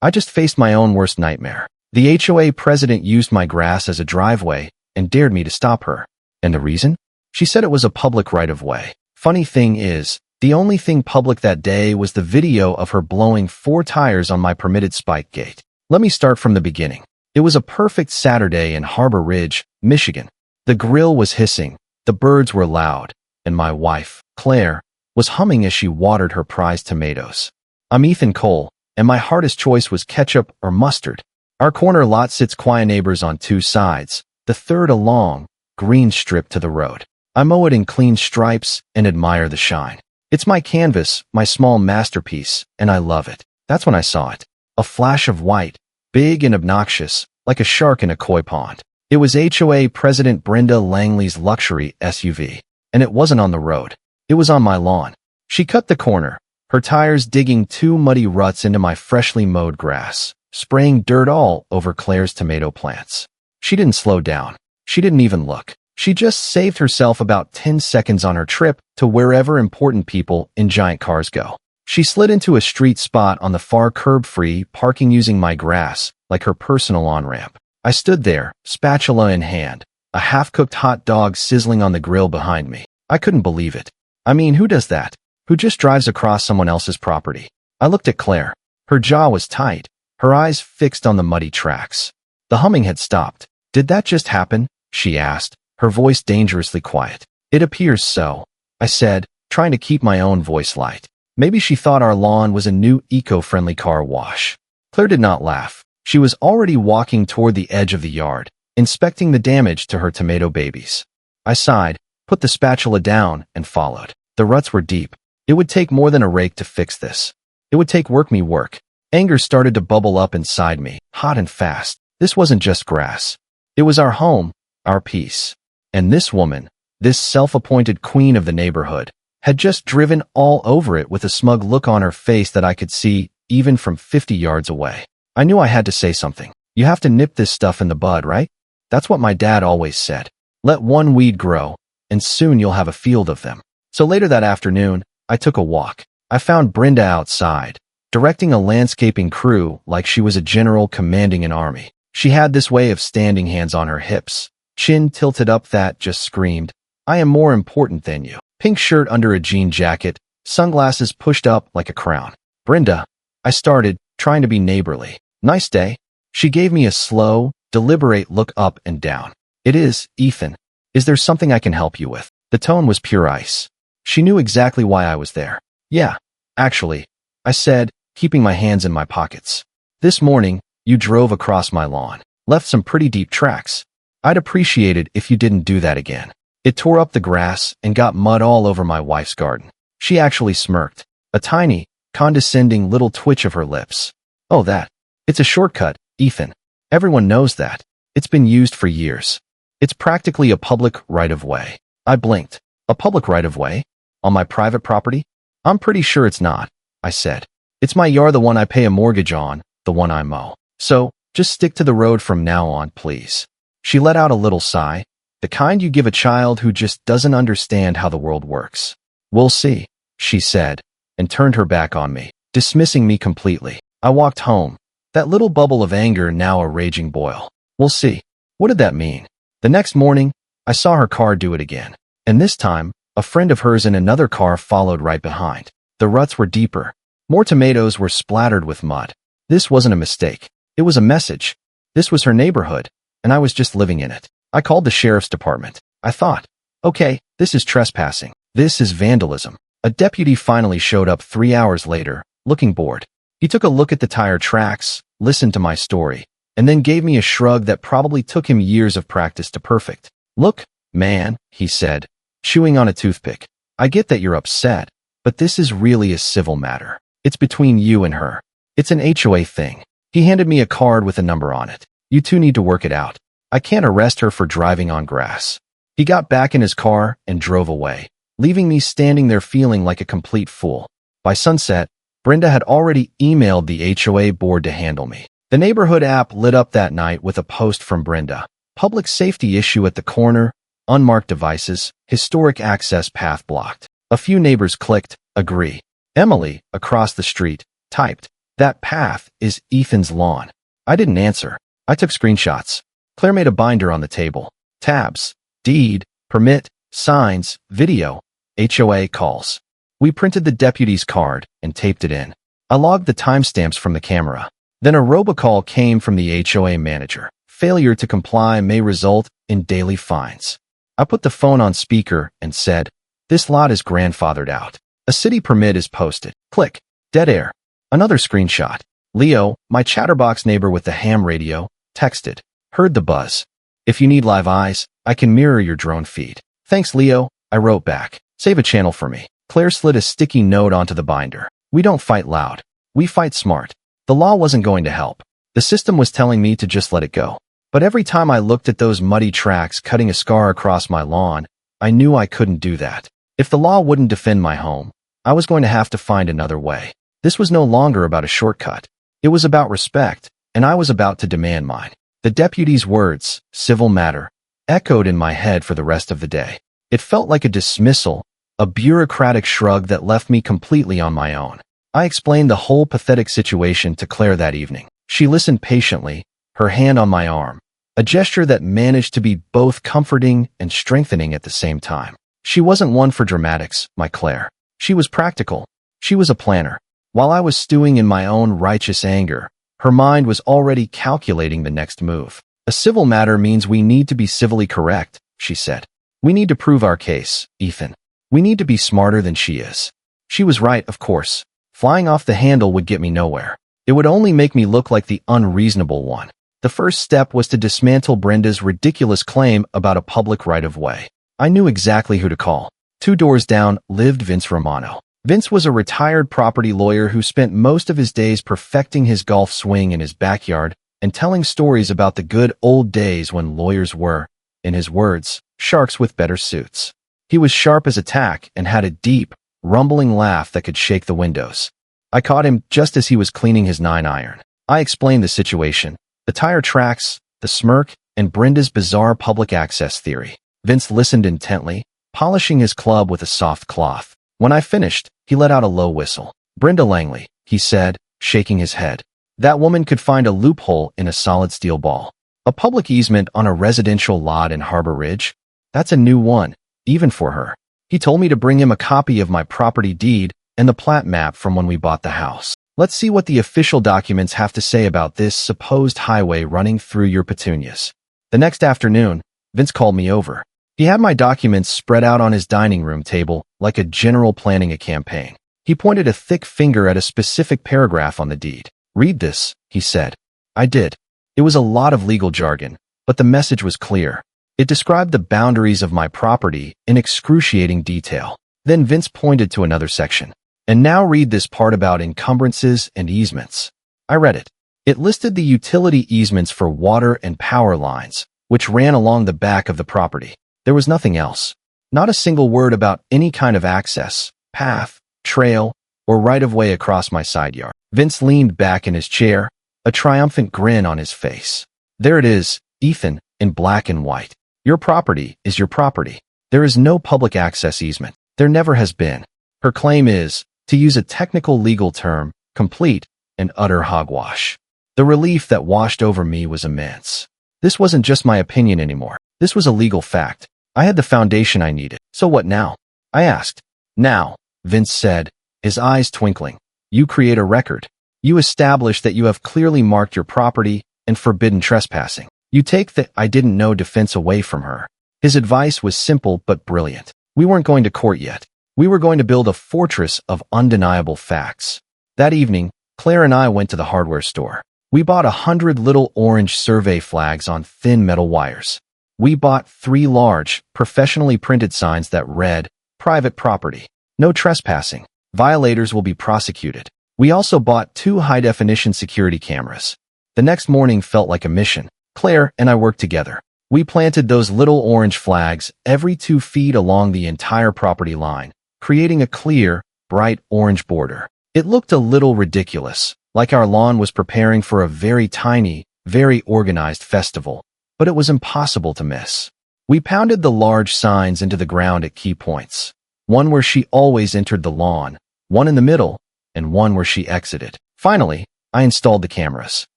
I just faced my own worst nightmare. The HOA president used my grass as a driveway and dared me to stop her. And the reason? She said it was a public right-of-way. Funny thing is, the only thing public that day was the video of her blowing 4 tires on my permitted spike gate. Let me start from the beginning. It was a perfect Saturday in Harbor Ridge, Michigan. The grill was hissing, the birds were loud, and my wife, Claire, was humming as she watered her prized tomatoes. I'm Ethan Cole, and my hardest choice was ketchup or mustard. Our corner lot sits quiet neighbors on 2 sides, the third a long, green strip to the road. I mow it in clean stripes and admire the shine. It's my canvas, my small masterpiece, and I love it. That's when I saw it. A flash of white, big and obnoxious, like a shark in a koi pond. It was HOA President Brenda Langley's luxury SUV. And it wasn't on the road. It was on my lawn. She cut the corner, her tires digging 2 muddy ruts into my freshly mowed grass, spraying dirt all over Claire's tomato plants. She didn't slow down. She didn't even look. She just saved herself about 10 seconds on her trip to wherever important people in giant cars go. She slid into a street spot on the far curb-free, parking using my grass like her personal on-ramp. I stood there, spatula in hand, a half-cooked hot dog sizzling on the grill behind me. I couldn't believe it. I mean, who does that? Who just drives across someone else's property? I looked at Claire. Her jaw was tight, her eyes fixed on the muddy tracks. The humming had stopped. Did that just happen? She asked, her voice dangerously quiet. It appears so, I said, trying to keep my own voice light. Maybe she thought our lawn was a new eco-friendly car wash. Claire did not laugh. She was already walking toward the edge of the yard, inspecting the damage to her tomato babies. I sighed, put the spatula down, and followed. The ruts were deep. It would take more than a rake to fix this. It would take work. Anger started to bubble up inside me, hot and fast. This wasn't just grass. It was our home, our peace. And this woman, this self-appointed queen of the neighborhood, had just driven all over it with a smug look on her face that I could see even from 50 yards away. I knew I had to say something. You have to nip this stuff in the bud, right? That's what my dad always said. Let one weed grow, and soon you'll have a field of them. So later that afternoon, I took a walk. I found Brenda outside, directing a landscaping crew like she was a general commanding an army. She had this way of standing, hands on her hips, chin tilted up that just screamed, I am more important than you. Pink shirt under a jean jacket, sunglasses pushed up like a crown. Brenda, I started, trying to be neighborly. Nice day. She gave me a slow, deliberate look up and down. It is, Ethan. Is there something I can help you with? The tone was pure ice. She knew exactly why I was there. Yeah, actually, I said, keeping my hands in my pockets. This morning, you drove across my lawn, left some pretty deep tracks. I'd appreciate it if you didn't do that again. It tore up the grass and got mud all over my wife's garden. She actually smirked, a tiny, condescending little twitch of her lips. Oh, that. It's a shortcut, Ethan. Everyone knows that. It's been used for years. It's practically a public right-of-way. I blinked. A public right-of-way? On my private property? I'm pretty sure it's not, I said. It's my yard, the one I pay a mortgage on, the one I mow. So, just stick to the road from now on, please. She let out a little sigh, the kind you give a child who just doesn't understand how the world works. We'll see, she said, and turned her back on me, dismissing me completely. I walked home, that little bubble of anger now a raging boil. We'll see. What did that mean? The next morning, I saw her car do it again. And this time, a friend of hers in another car followed right behind. The ruts were deeper. More tomatoes were splattered with mud. This wasn't a mistake. It was a message. This was her neighborhood, and I was just living in it. I called the sheriff's department. I thought, okay, this is trespassing. This is vandalism. A deputy finally showed up 3 hours later, looking bored. He took a look at the tire tracks, listened to my story, and then gave me a shrug that probably took him years of practice to perfect. Look, man, he said, chewing on a toothpick. I get that you're upset, but this is really a civil matter. It's between you and her. It's an HOA thing. He handed me a card with a number on it. You two need to work it out. I can't arrest her for driving on grass. He got back in his car and drove away, leaving me standing there feeling like a complete fool. By sunset, Brenda had already emailed the HOA board to handle me. The neighborhood app lit up that night with a post from Brenda. Public safety issue at the corner, unmarked devices, historic access path blocked. A few neighbors clicked, agree. Emily, across the street, typed, That path is Ethan's lawn. I didn't answer. I took screenshots. Claire made a binder on the table. Tabs, deed, permit, signs, video, HOA calls. We printed the deputy's card and taped it in. I logged the timestamps from the camera. Then a robocall came from the HOA manager. Failure to comply may result in daily fines. I put the phone on speaker and said, "This lot is grandfathered out. A city permit is posted." Click. Dead air. Another screenshot. Leo, my chatterbox neighbor with the ham radio, texted. Heard the buzz. "If you need live eyes, I can mirror your drone feed." "Thanks, Leo," I wrote back. "Save a channel for me." Claire slid a sticky note onto the binder. "We don't fight loud. We fight smart." The law wasn't going to help. The system was telling me to just let it go. But every time I looked at those muddy tracks cutting a scar across my lawn, I knew I couldn't do that. If the law wouldn't defend my home, I was going to have to find another way. This was no longer about a shortcut. It was about respect, and I was about to demand mine. The deputy's words, "civil matter," echoed in my head for the rest of the day. It felt like a dismissal, a bureaucratic shrug that left me completely on my own. I explained the whole pathetic situation to Claire that evening. She listened patiently, her hand on my arm, a gesture that managed to be both comforting and strengthening at the same time. She wasn't one for dramatics, my Claire. She was practical. She was a planner. While I was stewing in my own righteous anger, her mind was already calculating the next move. "A civil matter means we need to be civilly correct," she said. "We need to prove our case, Ethan. We need to be smarter than she is." She was right, of course. Flying off the handle would get me nowhere. It would only make me look like the unreasonable one. The first step was to dismantle Brenda's ridiculous claim about a public right-of-way. I knew exactly who to call. 2 doors down lived Vince Romano. Vince was a retired property lawyer who spent most of his days perfecting his golf swing in his backyard and telling stories about the good old days when lawyers were, in his words, sharks with better suits. He was sharp as a tack and had a deep, rumbling laugh that could shake the windows. I caught him just as he was cleaning his 9-iron. I explained the situation, the tire tracks, the smirk, and Brenda's bizarre public access theory. Vince listened intently, polishing his club with a soft cloth. When I finished, he let out a low whistle. "Brenda Langley," he said, shaking his head. "That woman could find a loophole in a solid steel ball. A public easement on a residential lot in Harbor Ridge? That's a new one, even for her." He told me to bring him a copy of my property deed and the plat map from when we bought the house. "Let's see what the official documents have to say about this supposed highway running through your petunias." The next afternoon, Vince called me over. He had my documents spread out on his dining room table like a general planning a campaign. He pointed a thick finger at a specific paragraph on the deed. "Read this," he said. I did. It was a lot of legal jargon, but the message was clear. It described the boundaries of my property in excruciating detail. Then Vince pointed to another section. "And now read this part about encumbrances and easements." I read it. It listed the utility easements for water and power lines, which ran along the back of the property. There was nothing else. Not a single word about any kind of access, path, trail, or right-of-way across my side yard. Vince leaned back in his chair, a triumphant grin on his face. "There it is, Ethan, in black and white. Your property is your property. There is no public access easement. There never has been." Her claim is, to use a technical legal term, complete and utter hogwash. The relief that washed over me was immense. This wasn't just my opinion anymore. This was a legal fact. I had the foundation I needed. "So what now?" I asked. "Now," Vince said, his eyes twinkling. "You create a record. You establish that you have clearly marked your property and forbidden trespassing. You take the 'I didn't know' defense away from her." His advice was simple but brilliant. We weren't going to court yet. We were going to build a fortress of undeniable facts. That evening, Claire and I went to the hardware store. We bought 100 little orange survey flags on thin metal wires. We bought 3 large, professionally printed signs that read, "Private property. No trespassing. Violators will be prosecuted." We also bought 2 high-definition security cameras. The next morning felt like a mission. Claire and I worked together. We planted those little orange flags every 2 feet along the entire property line, creating a clear, bright orange border. It looked a little ridiculous, like our lawn was preparing for a very tiny, very organized festival, but it was impossible to miss. We pounded the large signs into the ground at key points. One where she always entered the lawn, one in the middle, and one where she exited. Finally, I installed the cameras.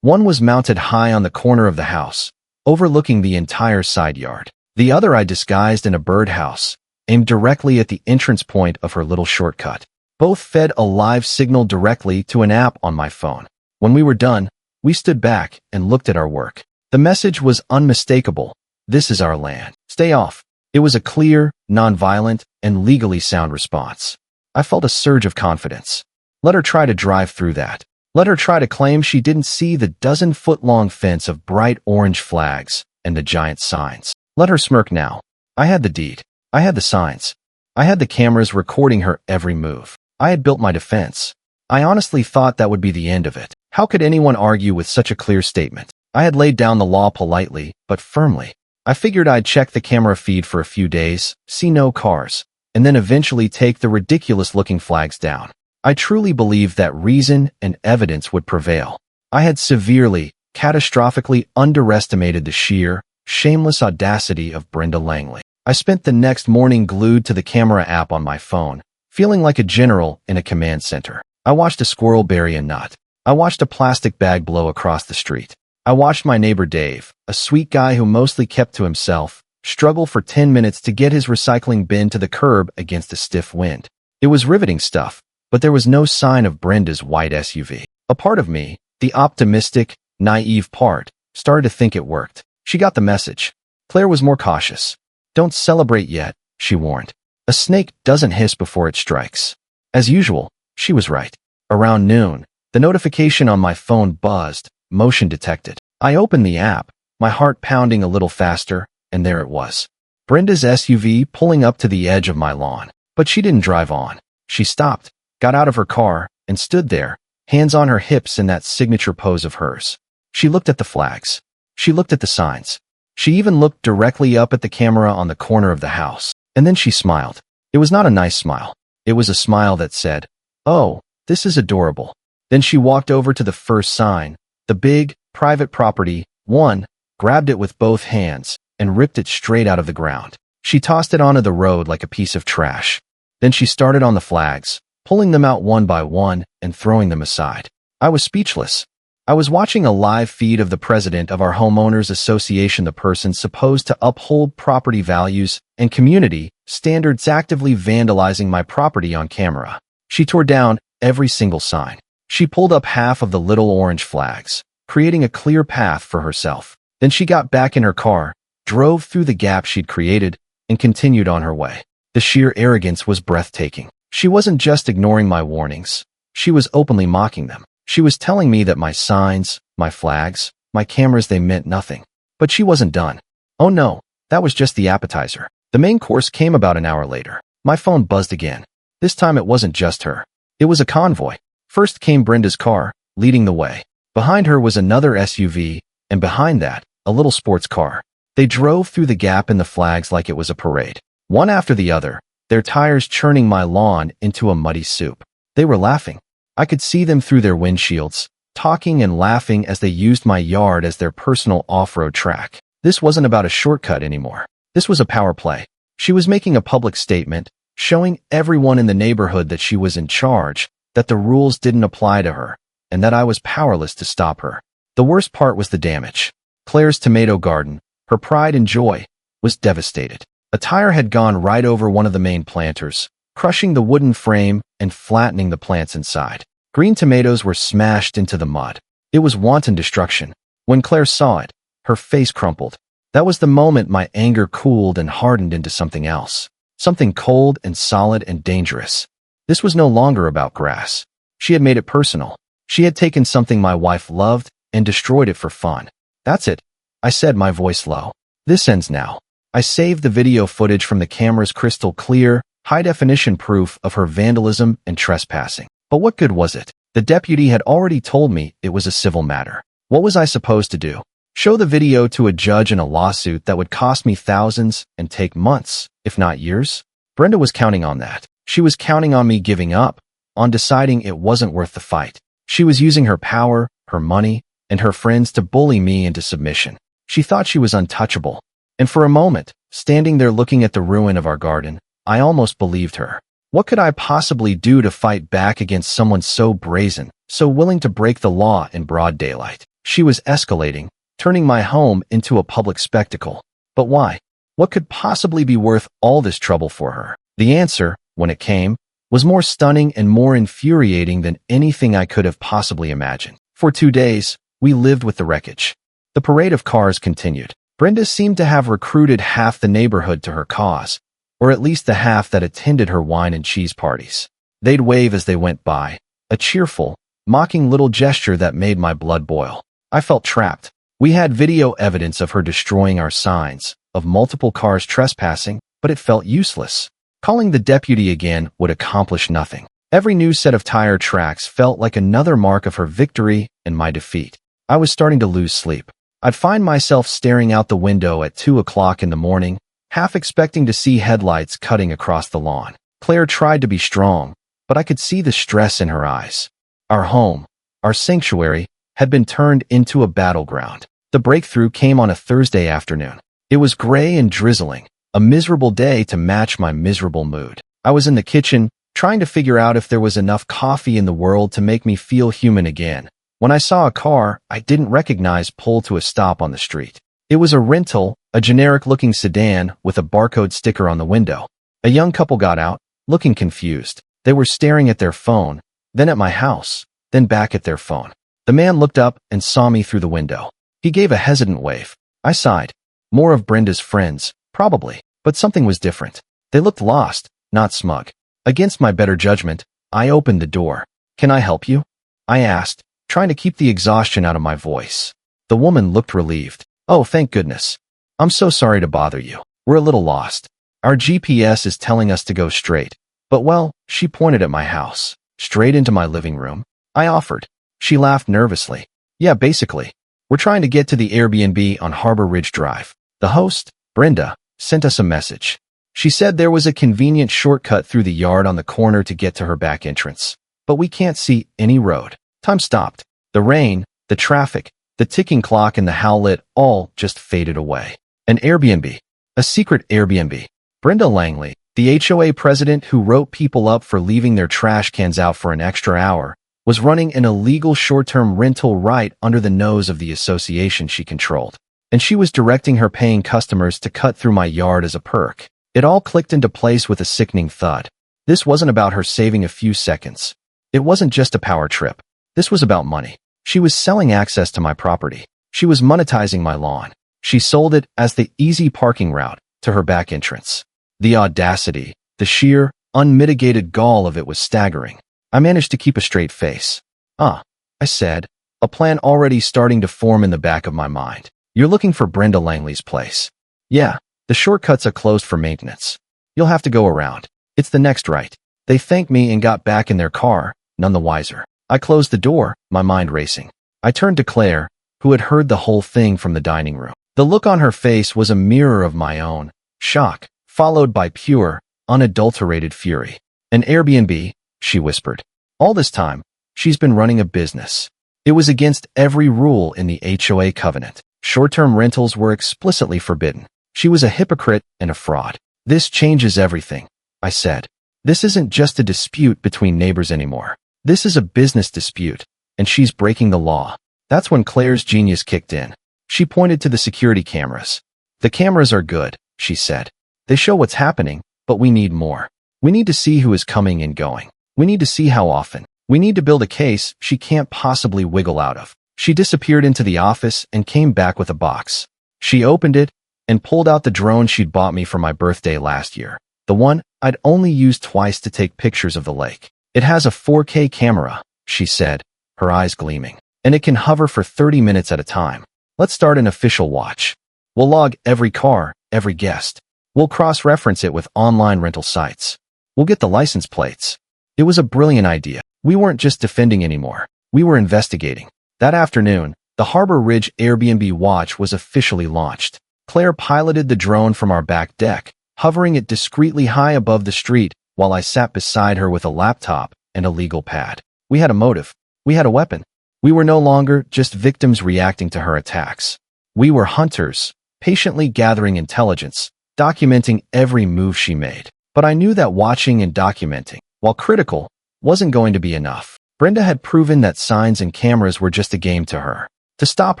One was mounted high on the corner of the house, overlooking the entire side yard. The other I disguised in a birdhouse, aimed directly at the entrance point of her little shortcut. Both fed a live signal directly to an app on my phone. When we were done, we stood back and looked at our work. The message was unmistakable. This is our land. Stay off. It was a clear, non-violent, and legally sound response. I felt a surge of confidence. Let her try to drive through that. Let her try to claim she didn't see the dozen-foot-long fence of bright orange flags and the giant signs. Let her smirk now. I had the deed. I had the signs. I had the cameras recording her every move. I had built my defense. I honestly thought that would be the end of it. How could anyone argue with such a clear statement? I had laid down the law politely, but firmly. I figured I'd check the camera feed for a few days, see no cars, and then eventually take the ridiculous-looking flags down. I truly believed that reason and evidence would prevail. I had severely, catastrophically underestimated the sheer, shameless audacity of Brenda Langley. I spent the next morning glued to the camera app on my phone, feeling like a general in a command center. I watched a squirrel bury a nut. I watched a plastic bag blow across the street. I watched my neighbor Dave, a sweet guy who mostly kept to himself, struggle for 10 minutes to get his recycling bin to the curb against a stiff wind. It was riveting stuff, but there was no sign of Brenda's white SUV. A part of me, the optimistic, naive part, started to think it worked. She got the message. Claire was more cautious. Don't celebrate yet, she warned. A snake doesn't hiss before it strikes. As usual, she was right. Around noon, the notification on my phone buzzed, motion detected. I opened the app, my heart pounding a little faster, and there it was. Brenda's SUV pulling up to the edge of my lawn. But she didn't drive on. She stopped, got out of her car, and stood there, hands on her hips in that signature pose of hers. She looked at the flags. She looked at the signs. She even looked directly up at the camera on the corner of the house. And then she smiled. It was not a nice smile. It was a smile that said, "Oh, this is adorable." Then she walked over to the first sign, the big, private property, one, grabbed it with both hands, and ripped it straight out of the ground. She tossed it onto the road like a piece of trash. Then she started on the flags, pulling them out one by one and throwing them aside. I was speechless. I was watching a live feed of the president of our homeowners association, the person supposed to uphold property values and community standards, actively vandalizing my property on camera. She tore down every single sign. She pulled up half of the little orange flags, creating a clear path for herself. Then she got back in her car, drove through the gap she'd created, and continued on her way. The sheer arrogance was breathtaking. She wasn't just ignoring my warnings. She was openly mocking them. She was telling me that my signs, my flags, my cameras, they meant nothing. But she wasn't done. Oh no, that was just the appetizer. The main course came about an hour later. My phone buzzed again. This time it wasn't just her. It was a convoy. First came Brenda's car, leading the way. Behind her was another SUV, and behind that, a little sports car. They drove through the gap in the flags like it was a parade. One after the other, their tires churning my lawn into a muddy soup. They were laughing. I could see them through their windshields, talking and laughing as they used my yard as their personal off-road track. This wasn't about a shortcut anymore. This was a power play. She was making a public statement, showing everyone in the neighborhood that she was in charge, that the rules didn't apply to her, and that I was powerless to stop her. The worst part was the damage. Claire's tomato garden, her pride and joy, was devastated. A tire had gone right over one of the main planters, crushing the wooden frame and flattening the plants inside. Green tomatoes were smashed into the mud. It was wanton destruction. When Claire saw it, her face crumpled. That was the moment my anger cooled and hardened into something else. Something cold and solid and dangerous. This was no longer about grass. She had made it personal. She had taken something my wife loved and destroyed it for fun. That's it, I said, my voice low. This ends now. I saved the video footage from the camera's crystal clear, high-definition proof of her vandalism and trespassing. But what good was it? The deputy had already told me it was a civil matter. What was I supposed to do? Show the video to a judge in a lawsuit that would cost me thousands and take months, if not years? Brenda was counting on that. She was counting on me giving up, on deciding it wasn't worth the fight. She was using her power, her money, and her friends to bully me into submission. She thought she was untouchable. And for a moment, standing there looking at the ruin of our garden, I almost believed her. What could I possibly do to fight back against someone so brazen, so willing to break the law in broad daylight? She was escalating, turning my home into a public spectacle. But why? What could possibly be worth all this trouble for her? The answer, when it came, was more stunning and more infuriating than anything I could have possibly imagined. For 2 days, we lived with the wreckage. The parade of cars continued. Brenda seemed to have recruited half the neighborhood to her cause, or at least the half that attended her wine and cheese parties. They'd wave as they went by, a cheerful, mocking little gesture that made my blood boil. I felt trapped. We had video evidence of her destroying our signs, of multiple cars trespassing, but it felt useless. Calling the deputy again would accomplish nothing. Every new set of tire tracks felt like another mark of her victory and my defeat. I was starting to lose sleep. I'd find myself staring out the window at 2 o'clock in the morning, half expecting to see headlights cutting across the lawn. Claire tried to be strong, but I could see the stress in her eyes. Our home, our sanctuary, had been turned into a battleground. The breakthrough came on a Thursday afternoon. It was gray and drizzling, a miserable day to match my miserable mood. I was in the kitchen, trying to figure out if there was enough coffee in the world to make me feel human again, when I saw a car I didn't recognize pull to a stop on the street. It was a rental, a generic-looking sedan with a barcode sticker on the window. A young couple got out, looking confused. They were staring at their phone, then at my house, then back at their phone. The man looked up and saw me through the window. He gave a hesitant wave. I sighed. More of Brenda's friends, probably, but something was different. They looked lost, not smug. Against my better judgment, I opened the door. "Can I help you?" I asked, trying to keep the exhaustion out of my voice. The woman looked relieved. "Oh, thank goodness. I'm so sorry to bother you. We're a little lost. Our GPS is telling us to go straight. But well," she pointed at my house. "Straight into my living room?" I offered. She laughed nervously. "Yeah, basically. We're trying to get to the Airbnb on Harbor Ridge Drive. The host, Brenda, sent us a message. She said there was a convenient shortcut through the yard on the corner to get to her back entrance. But we can't see any road." Time stopped. The rain, the traffic, the ticking clock and the howlet all just faded away. An Airbnb. A secret Airbnb. Brenda Langley, the HOA president who wrote people up for leaving their trash cans out for an extra hour, was running an illegal short-term rental right under the nose of the association she controlled. And she was directing her paying customers to cut through my yard as a perk. It all clicked into place with a sickening thud. This wasn't about her saving a few seconds. It wasn't just a power trip. This was about money. She was selling access to my property. She was monetizing my lawn. She sold it as the easy parking route to her back entrance. The audacity, the sheer, unmitigated gall of it was staggering. I managed to keep a straight face. I said, a plan already starting to form in the back of my mind. "You're looking for Brenda Langley's place." "Yeah, the shortcuts are closed for maintenance. You'll have to go around. It's the next right." They thanked me and got back in their car, none the wiser. I closed the door, my mind racing. I turned to Claire, who had heard the whole thing from the dining room. The look on her face was a mirror of my own, shock, followed by pure, unadulterated fury. "An Airbnb," she whispered. "All this time, she's been running a business. It was against every rule in the HOA covenant. Short-term rentals were explicitly forbidden. She was a hypocrite and a fraud." "This changes everything," I said. "This isn't just a dispute between neighbors anymore. This is a business dispute, and she's breaking the law." That's when Claire's genius kicked in. She pointed to the security cameras. "The cameras are good," she said. "They show what's happening, but we need more. We need to see who is coming and going. We need to see how often. We need to build a case she can't possibly wiggle out of." She disappeared into the office and came back with a box. She opened it and pulled out the drone she'd bought me for my birthday last year. The one I'd only used twice to take pictures of the lake. "It has a 4K camera," she said, her eyes gleaming, "and it can hover for 30 minutes at a time. Let's start an official watch. We'll log every car, every guest. We'll cross-reference it with online rental sites. We'll get the license plates." It was a brilliant idea. We weren't just defending anymore. We were investigating. That afternoon, the Harbor Ridge Airbnb watch was officially launched. Claire piloted the drone from our back deck, hovering it discreetly high above the street, while I sat beside her with a laptop and a legal pad. We had a motive. We had a weapon. We were no longer just victims reacting to her attacks. We were hunters, patiently gathering intelligence, documenting every move she made. But I knew that watching and documenting, while critical, wasn't going to be enough. Brenda had proven that signs and cameras were just a game to her. To stop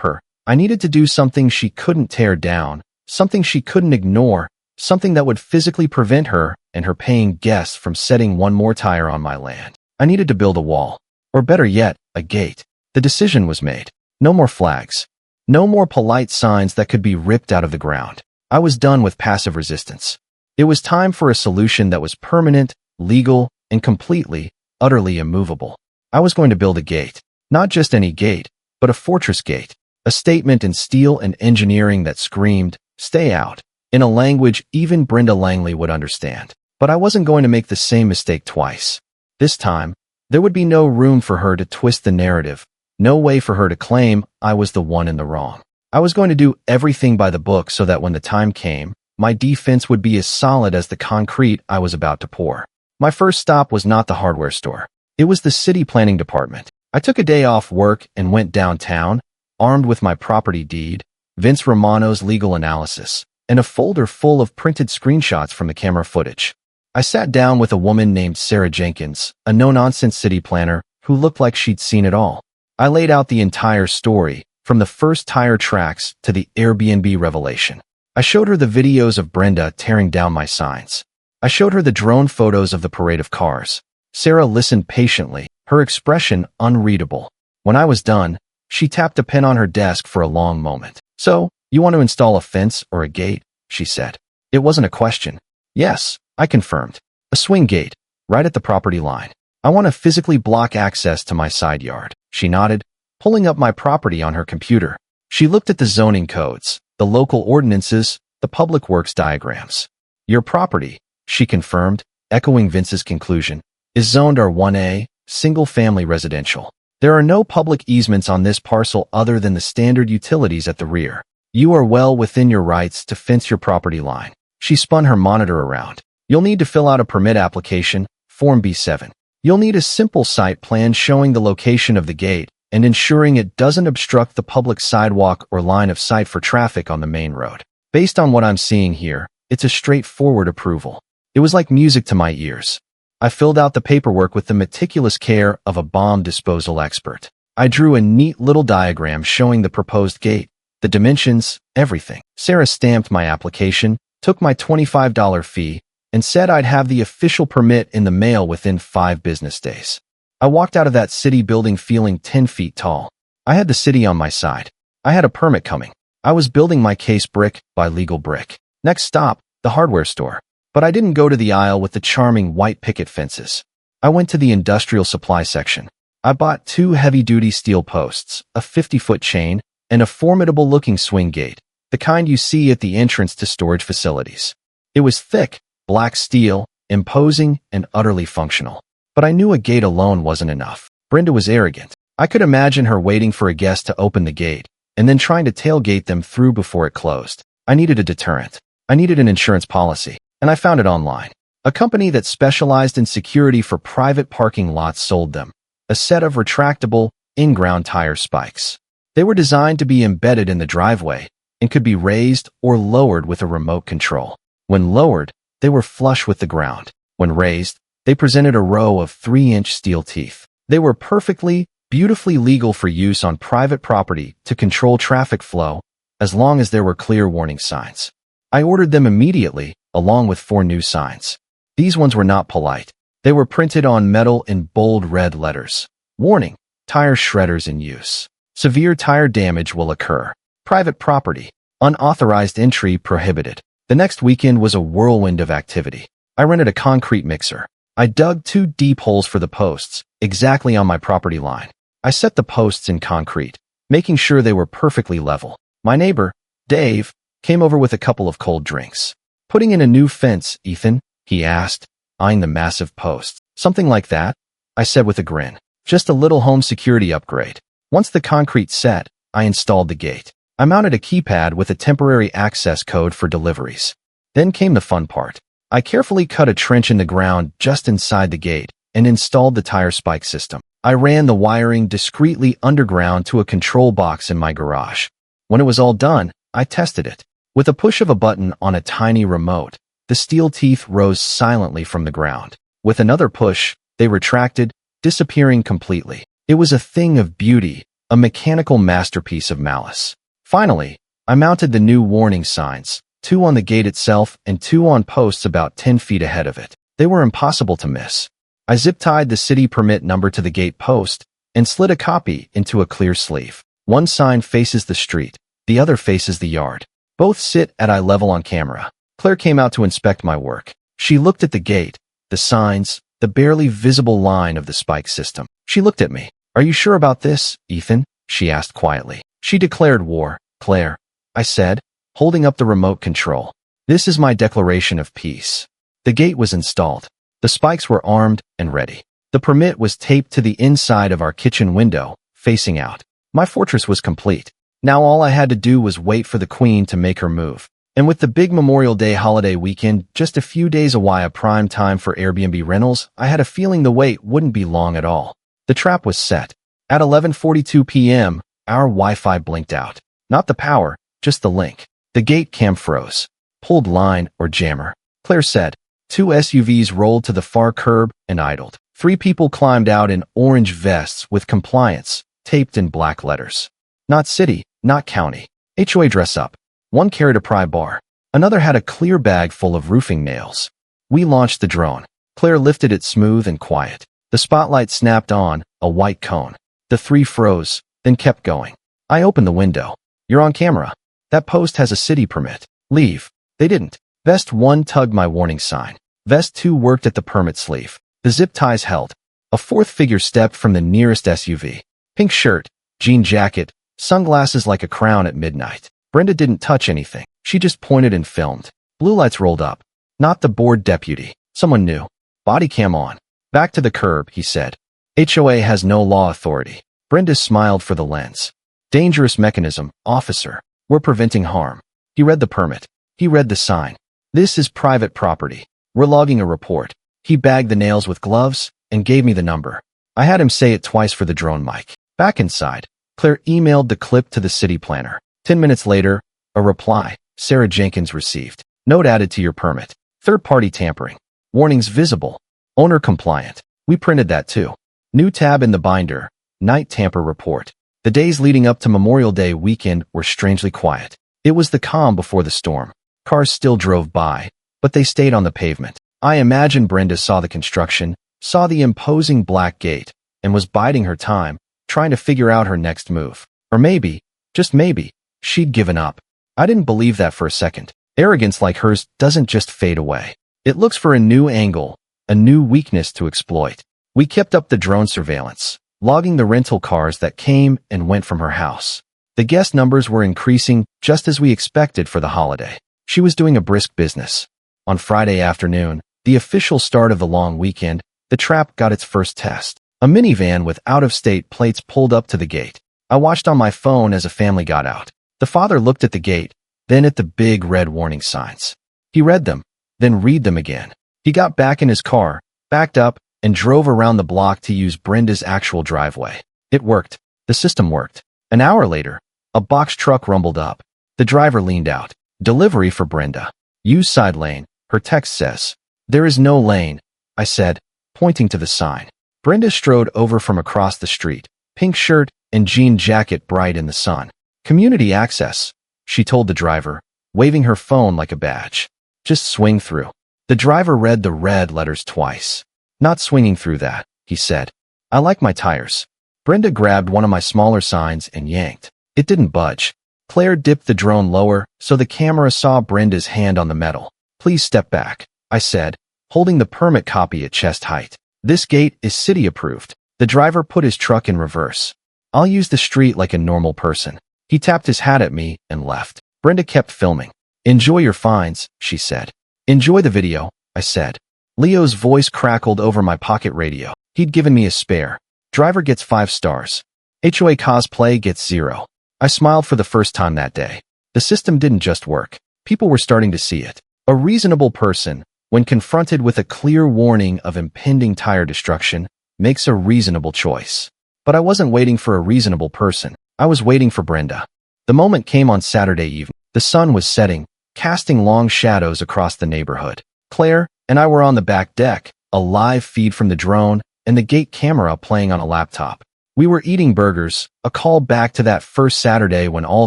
her, I needed to do something she couldn't tear down, something she couldn't ignore, something that would physically prevent her and her paying guests from setting one more tire on my land. I needed to build a wall, or better yet, a gate. The decision was made. No more flags. No more polite signs that could be ripped out of the ground. I was done with passive resistance. It was time for a solution that was permanent, legal, and completely, utterly immovable. I was going to build a gate. Not just any gate, but a fortress gate. A statement in steel and engineering that screamed, "Stay out," in a language even Brenda Langley would understand. But I wasn't going to make the same mistake twice. This time, there would be no room for her to twist the narrative, no way for her to claim I was the one in the wrong. I was going to do everything by the book so that when the time came, my defense would be as solid as the concrete I was about to pour. My first stop was not the hardware store. It was the city planning department. I took a day off work and went downtown, armed with my property deed, Vince Romano's legal analysis, and a folder full of printed screenshots from the camera footage. I sat down with a woman named Sarah Jenkins, a no-nonsense city planner who looked like she'd seen it all. I laid out the entire story, from the first tire tracks to the Airbnb revelation. I showed her the videos of Brenda tearing down my signs. I showed her the drone photos of the parade of cars. Sarah listened patiently, her expression unreadable. When I was done, she tapped a pen on her desk for a long moment. "So, you want to install a fence or a gate?" she said. It wasn't a question. "Yes," I confirmed. "A swing gate, right at the property line. I want to physically block access to my side yard." She nodded, pulling up my property on her computer. She looked at the zoning codes, the local ordinances, the public works diagrams. "Your property," she confirmed, echoing Vince's conclusion, "is zoned R1A, single-family residential. There are no public easements on this parcel other than the standard utilities at the rear. You are well within your rights to fence your property line." She spun her monitor around. "You'll need to fill out a permit application, Form B7. You'll need a simple site plan showing the location of the gate and ensuring it doesn't obstruct the public sidewalk or line of sight for traffic on the main road. Based on what I'm seeing here, it's a straightforward approval." It was like music to my ears. I filled out the paperwork with the meticulous care of a bomb disposal expert. I drew a neat little diagram showing the proposed gate, the dimensions, everything. Sarah stamped my application, took my $25 fee, and said I'd have the official permit in the mail within 5 business days. I walked out of that city building feeling 10 feet tall. I had the city on my side. I had a permit coming. I was building my case brick by legal brick. Next stop, the hardware store. But I didn't go to the aisle with the charming white picket fences. I went to the industrial supply section. I bought 2 heavy-duty steel posts, a 50-foot chain, and a formidable-looking swing gate, the kind you see at the entrance to storage facilities. It was thick, black steel, imposing, and utterly functional. But I knew a gate alone wasn't enough. Brenda was arrogant. I could imagine her waiting for a guest to open the gate, and then trying to tailgate them through before it closed. I needed a deterrent. I needed an insurance policy, and I found it online. A company that specialized in security for private parking lots sold them. A set of retractable, in-ground tire spikes. They were designed to be embedded in the driveway and could be raised or lowered with a remote control. When lowered, they were flush with the ground. When raised, they presented a row of 3-inch steel teeth. They were perfectly, beautifully legal for use on private property to control traffic flow, as long as there were clear warning signs. I ordered them immediately, along with 4 new signs. These ones were not polite. They were printed on metal in bold red letters. "Warning, tire shredders in use. Severe tire damage will occur. Private property. Unauthorized entry prohibited." The next weekend was a whirlwind of activity. I rented a concrete mixer. I dug 2 deep holes for the posts, exactly on my property line. I set the posts in concrete, making sure they were perfectly level. My neighbor, Dave, came over with a couple of cold drinks. "Putting in a new fence, Ethan?" he asked, eyeing the massive posts. "Something like that," I said with a grin. "Just a little home security upgrade." Once the concrete set, I installed the gate. I mounted a keypad with a temporary access code for deliveries. Then came the fun part. I carefully cut a trench in the ground just inside the gate and installed the tire spike system. I ran the wiring discreetly underground to a control box in my garage. When it was all done, I tested it. With a push of a button on a tiny remote, The steel teeth rose silently from the ground. With another push, they retracted, disappearing completely. It was a thing of beauty, a mechanical masterpiece of malice. Finally, I mounted the new warning signs, 2 on the gate itself and 2 on posts about 10 feet ahead of it. They were impossible to miss. I zip-tied the city permit number to the gate post and slid a copy into a clear sleeve. One sign faces the street, the other faces the yard. Both sit at eye level on camera. Claire came out to inspect my work. She looked at the gate, the signs, the barely visible line of the spike system. She looked at me. "Are you sure about this, Ethan?" she asked quietly. "She declared war, Claire," I said, holding up the remote control. "This is my declaration of peace." The gate was installed. The spikes were armed and ready. The permit was taped to the inside of our kitchen window, facing out. My fortress was complete. Now all I had to do was wait for the Queen to make her move. And with the big Memorial Day holiday weekend just a few days away, a prime time for Airbnb rentals, I had a feeling the wait wouldn't be long at all. The trap was set. At 11:42 p.m., our Wi-Fi blinked out. Not the power, just the link. The gate cam froze. "Pulled line or jammer," Claire said. 2 SUVs rolled to the far curb and idled. 3 people climbed out in orange vests with compliance taped in black letters. Not city, not county. HOA dress up. One carried a pry bar. Another had a clear bag full of roofing nails. We launched the drone. Claire lifted it smooth and quiet. The spotlight snapped on, a white cone. The 3 froze, then kept going. I opened the window. "You're on camera. That post has a city permit. Leave." They didn't. Vest 1 tugged my warning sign. Vest 2 worked at the permit sleeve. The zip ties held. A 4th figure stepped from the nearest SUV. Pink shirt, jean jacket, sunglasses like a crown at midnight. Brenda didn't touch anything. She just pointed and filmed. Blue lights rolled up. Not the board deputy. Someone new. "Body cam on." "Back to the curb," he said. "HOA has no law authority." Brenda smiled for the lens. "Dangerous mechanism, officer. We're preventing harm." He read the permit. He read the sign. "This is private property. We're logging a report." He bagged the nails with gloves and gave me the number. I had him say it twice for the drone mic. Back inside, Claire emailed the clip to the city planner. 10 minutes later, a reply. "Sarah Jenkins received. Note added to your permit. Third-party tampering. Warnings visible. Owner compliant." We printed that too. New tab in the binder. Night tamper report. The days leading up to Memorial Day weekend were strangely quiet. It was the calm before the storm. Cars still drove by, but they stayed on the pavement. I imagine Brenda saw the construction, saw the imposing black gate, and was biding her time, trying to figure out her next move. Or maybe, just maybe, she'd given up. I didn't believe that for a second. Arrogance like hers doesn't just fade away. It looks for a new angle, a new weakness to exploit. We kept up the drone surveillance, logging the rental cars that came and went from her house. The guest numbers were increasing just as we expected for the holiday. She was doing a brisk business. On Friday afternoon, the official start of the long weekend, the trap got its first test. A minivan with out-of-state plates pulled up to the gate. I watched on my phone as a family got out. The father looked at the gate, then at the big red warning signs. He read them, then read them again. He got back in his car, backed up, and drove around the block to use Brenda's actual driveway. It worked. The system worked. An hour later, a box truck rumbled up. The driver leaned out. "Delivery for Brenda. Use side lane," her text says. "There is no lane," I said, pointing to the sign. Brenda strode over from across the street, pink shirt and jean jacket bright in the sun. "Community access," she told the driver, waving her phone like a badge. "Just swing through." The driver read the red letters twice. "Not swinging through that," he said. "I like my tires." Brenda grabbed one of my smaller signs and yanked. It didn't budge. Claire dipped the drone lower so the camera saw Brenda's hand on the metal. "Please step back," I said, holding the permit copy at chest height. "This gate is city approved." The driver put his truck in reverse. "I'll use the street like a normal person." He tapped his hat at me and left. Brenda kept filming. "Enjoy your finds," she said. "Enjoy the video," I said. Leo's voice crackled over my pocket radio. He'd given me a spare. Driver gets 5 stars. HOA cosplay gets 0. I smiled for the first time that day. The system didn't just work. People were starting to see it. A reasonable person, when confronted with a clear warning of impending tire destruction, makes a reasonable choice. But I wasn't waiting for a reasonable person. I was waiting for Brenda. The moment came on Saturday evening. The sun was setting, casting long shadows across the neighborhood. Claire and I were on the back deck, a live feed from the drone, and the gate camera playing on a laptop. We were eating burgers, a call back to that first Saturday when all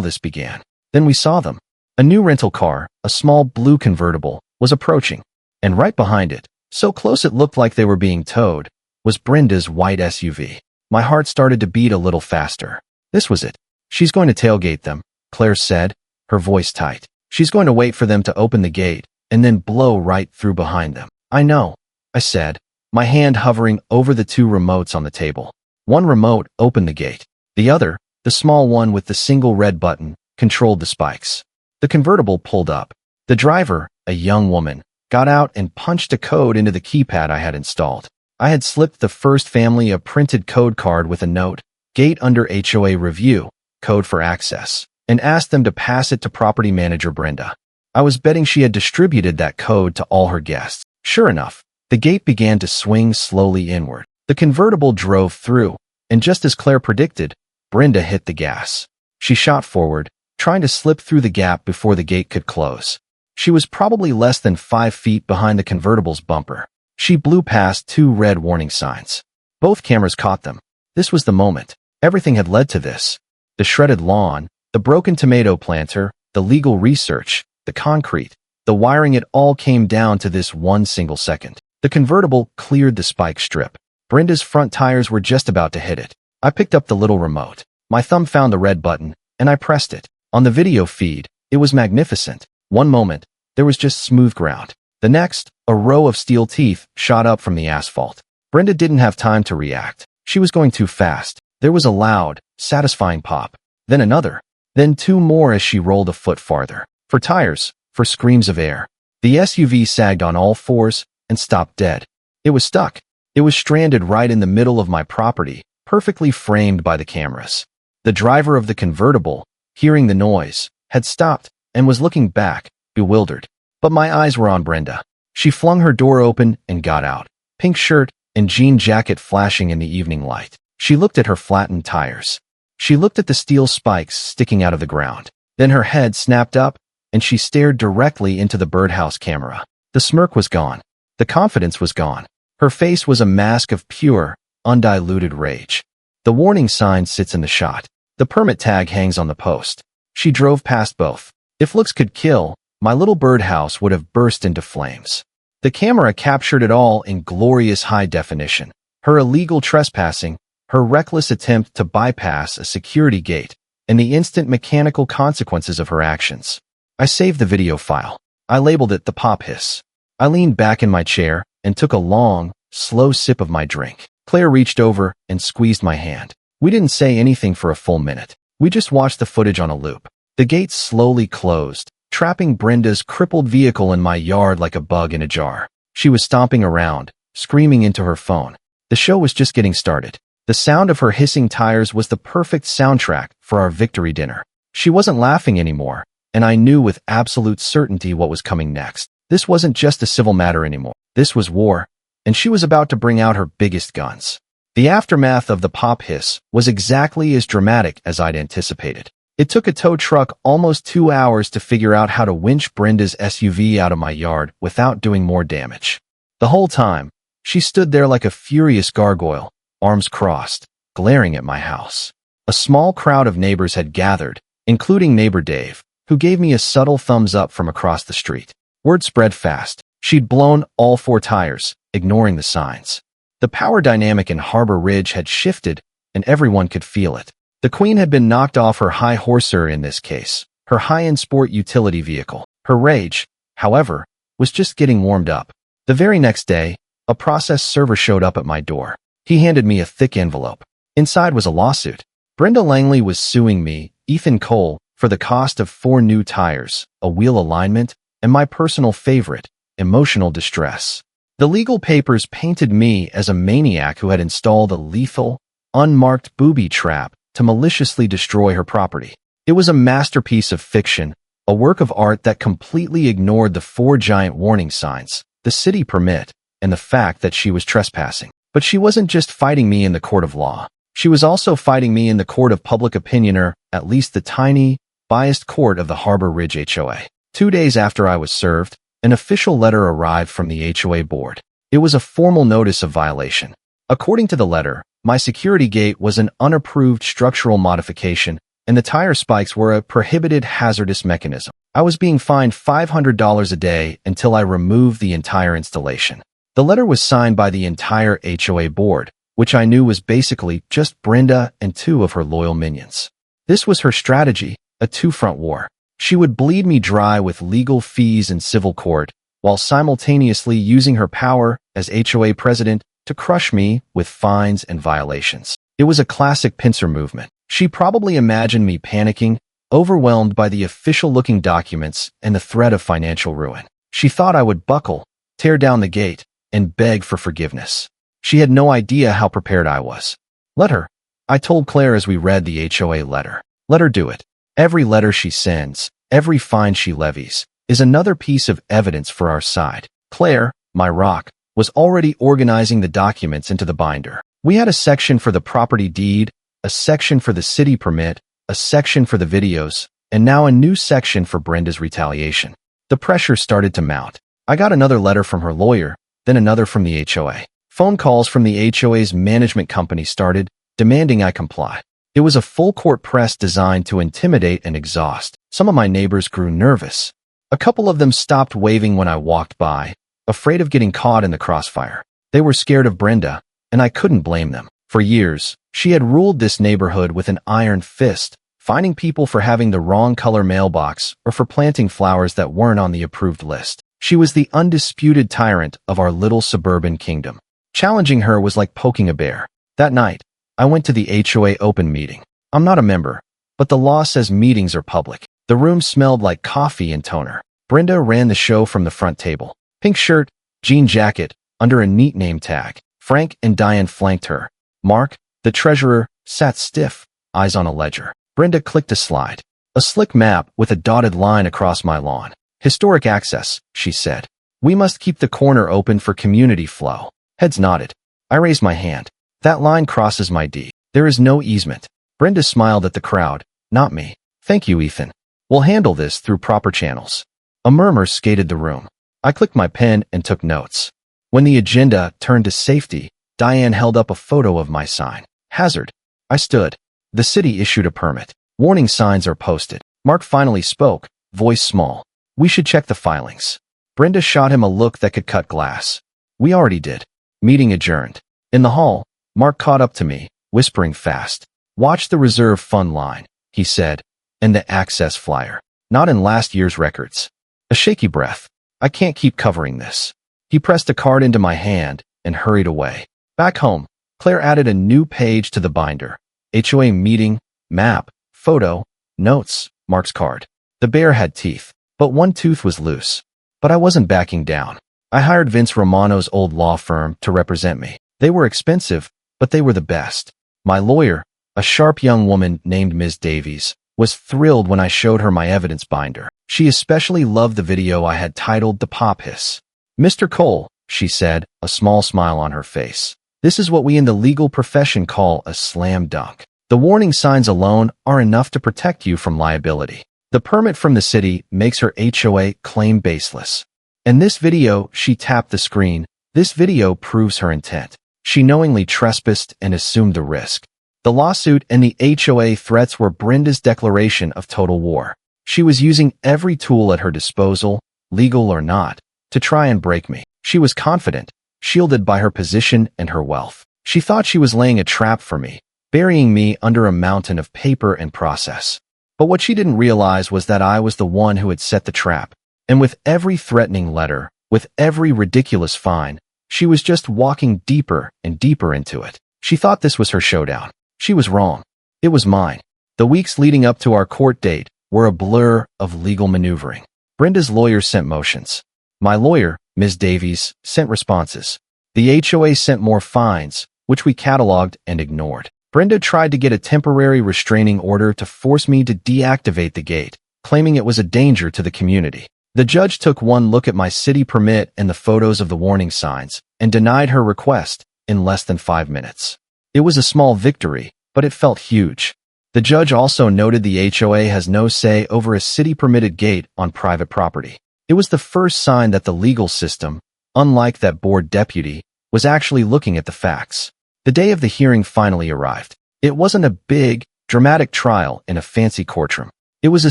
this began. Then we saw them. A new rental car, a small blue convertible, was approaching. And right behind it, so close it looked like they were being towed, was Brenda's white SUV. My heart started to beat a little faster. This was it. She's going to tailgate them, Claire said, her voice tight. She's going to wait for them to open the gate, and then blow right through behind them. I know, I said, my hand hovering over the two remotes on the table. One remote opened the gate. The other, the small one with the single red button, controlled the spikes. The convertible pulled up. The driver, a young woman, got out and punched a code into the keypad I had installed. I had slipped the first family a printed code card with a note, "Gate under HOA review, code for access," and asked them to pass it to property manager Brenda. I was betting she had distributed that code to all her guests. Sure enough, the gate began to swing slowly inward. The convertible drove through, and just as Claire predicted, Brenda hit the gas. She shot forward, trying to slip through the gap before the gate could close. She was probably less than 5 feet behind the convertible's bumper. She blew past 2 red warning signs. Both cameras caught them. This was the moment. Everything had led to this. The shredded lawn, the broken tomato planter, the legal research, the concrete, the wiring, it all came down to this one single second. The convertible cleared the spike strip. Brenda's front tires were just about to hit it. I picked up the little remote. My thumb found the red button, and I pressed it. On the video feed, it was magnificent. One moment, there was just smooth ground. The next, a row of steel teeth shot up from the asphalt. Brenda didn't have time to react. She was going too fast. There was a loud, satisfying pop. Then another. Then 2 more as she rolled a foot farther. For tires, for screams of air. The SUV sagged on all fours and stopped dead. It was stuck. It was stranded right in the middle of my property, perfectly framed by the cameras. The driver of the convertible, hearing the noise, had stopped and was looking back, bewildered. But my eyes were on Brenda. She flung her door open and got out, pink shirt and jean jacket flashing in the evening light. She looked at her flattened tires. She looked at the steel spikes sticking out of the ground. Then her head snapped up, and she stared directly into the birdhouse camera. The smirk was gone. The confidence was gone. Her face was a mask of pure, undiluted rage. The warning sign sits in the shot. The permit tag hangs on the post. She drove past both. If looks could kill, my little birdhouse would have burst into flames. The camera captured it all in glorious high definition. Her illegal trespassing, her reckless attempt to bypass a security gate, and the instant mechanical consequences of her actions. I saved the video file. I labeled it the pop hiss. I leaned back in my chair and took a long, slow sip of my drink. Claire reached over and squeezed my hand. We didn't say anything for a full minute. We just watched the footage on a loop. The gate slowly closed, trapping Brenda's crippled vehicle in my yard like a bug in a jar. She was stomping around, screaming into her phone. The show was just getting started. The sound of her hissing tires was the perfect soundtrack for our victory dinner. She wasn't laughing anymore, and I knew with absolute certainty what was coming next. This wasn't just a civil matter anymore. This was war, and she was about to bring out her biggest guns. The aftermath of the pop hiss was exactly as dramatic as I'd anticipated. It took a tow truck almost 2 hours to figure out how to winch Brenda's SUV out of my yard without doing more damage. The whole time, she stood there like a furious gargoyle, arms crossed, glaring at my house. A small crowd of neighbors had gathered, including neighbor Dave, who gave me a subtle thumbs up from across the street. Word spread fast. She'd blown all 4 tires, ignoring the signs. The power dynamic in Harbor Ridge had shifted, and everyone could feel it. The Queen had been knocked off her high horser in this case, her high-end sport utility vehicle. Her rage, however, was just getting warmed up. The very next day, a process server showed up at my door. He handed me a thick envelope. Inside was a lawsuit. Brenda Langley was suing me, Ethan Cole, for the cost of 4 new tires, a wheel alignment, and my personal favorite, emotional distress. The legal papers painted me as a maniac who had installed a lethal, unmarked booby trap to maliciously destroy her property. It was a masterpiece of fiction, a work of art that completely ignored the 4 giant warning signs, the city permit, and the fact that she was trespassing. But she wasn't just fighting me in the court of law. She was also fighting me in the court of public opinion, or at least the tiny, biased court of the Harbor Ridge HOA. 2 days after I was served, an official letter arrived from the HOA board. It was a formal notice of violation. According to the letter, my security gate was an unapproved structural modification, and the tire spikes were a prohibited hazardous mechanism. I was being fined $500 a day until I removed the entire installation. The letter was signed by the entire HOA board, which I knew was basically just Brenda and 2 of her loyal minions. This was her strategy, a two-front war. She would bleed me dry with legal fees in civil court, while simultaneously using her power as HOA president to crush me with fines and violations. It was a classic pincer movement. She probably imagined me panicking, overwhelmed by the official-looking documents and the threat of financial ruin. She thought I would buckle, tear down the gate, and beg for forgiveness. She had no idea how prepared I was. Let her, I told Claire as we read the HOA letter. Let her do it. Every letter she sends, every fine she levies, is another piece of evidence for our side. Claire, my rock, was already organizing the documents into the binder. We had a section for the property deed, a section for the city permit, a section for the videos, and now a new section for Brenda's retaliation. The pressure started to mount. I got another letter from her lawyer, then another from the HOA. Phone calls from the HOA's management company started, demanding I comply. It was a full-court press designed to intimidate and exhaust. Some of my neighbors grew nervous. A couple of them stopped waving when I walked by, afraid of getting caught in the crossfire. They were scared of Brenda, and I couldn't blame them. For years, she had ruled this neighborhood with an iron fist, fining people for having the wrong color mailbox or for planting flowers that weren't on the approved list. She was the undisputed tyrant of our little suburban kingdom. Challenging her was like poking a bear. That night, I went to the HOA open meeting. I'm not a member, but the law says meetings are public. The room smelled like coffee and toner. Brenda ran the show from the front table. Pink shirt, jean jacket, under a neat name tag. Frank and Diane flanked her. Mark, the treasurer, sat stiff, eyes on a ledger. Brenda clicked a slide. A slick map with a dotted line across my lawn. Historic access, she said. We must keep the corner open for community flow. Heads nodded. I raised my hand. That line crosses my deed. There is no easement. Brenda smiled at the crowd. Not me. Thank you, Ethan. We'll handle this through proper channels. A murmur skated the room. I clicked my pen and took notes. When the agenda turned to safety, Diane held up a photo of my sign. Hazard. I stood. The city issued a permit. Warning signs are posted. Mark finally spoke, voice small. We should check the filings. Brenda shot him a look that could cut glass. We already did. Meeting adjourned. In the hall, Mark caught up to me, whispering fast. Watch the reserve fund line, he said, and the access flyer. Not in last year's records. A shaky breath. I can't keep covering this. He pressed a card into my hand and hurried away. Back home, Claire added a new page to the binder. HOA meeting, map, photo, notes, Mark's card. The bear had teeth, but one tooth was loose. But I wasn't backing down. I hired Vince Romano's old law firm to represent me. They were expensive, but they were the best. My lawyer, a sharp young woman named Ms. Davies, was thrilled when I showed her my evidence binder. She especially loved the video I had titled The Pop Hiss. Mr. Cole, she said, a small smile on her face. This is what we in the legal profession call a slam dunk. The warning signs alone are enough to protect you from liability. The permit from the city makes her HOA claim baseless. In this video, she tapped the screen. This video proves her intent. She knowingly trespassed and assumed the risk. The lawsuit and the HOA threats were Brenda's declaration of total war. She was using every tool at her disposal, legal or not, to try and break me. She was confident, shielded by her position and her wealth. She thought she was laying a trap for me, burying me under a mountain of paper and process. But what she didn't realize was that I was the one who had set the trap. And with every threatening letter, with every ridiculous fine, she was just walking deeper and deeper into it. She thought this was her showdown. She was wrong. It was mine. The weeks leading up to our court date were a blur of legal maneuvering. Brenda's lawyer sent motions. My lawyer, Ms. Davies, sent responses. The HOA sent more fines, which we cataloged and ignored. Brenda tried to get a temporary restraining order to force me to deactivate the gate, claiming it was a danger to the community. The judge took one look at my city permit and the photos of the warning signs and denied her request in less than 5 minutes. It was a small victory, but it felt huge. The judge also noted the HOA has no say over a city-permitted gate on private property. It was the first sign that the legal system, unlike that board deputy, was actually looking at the facts. The day of the hearing finally arrived. It wasn't a big, dramatic trial in a fancy courtroom. It was a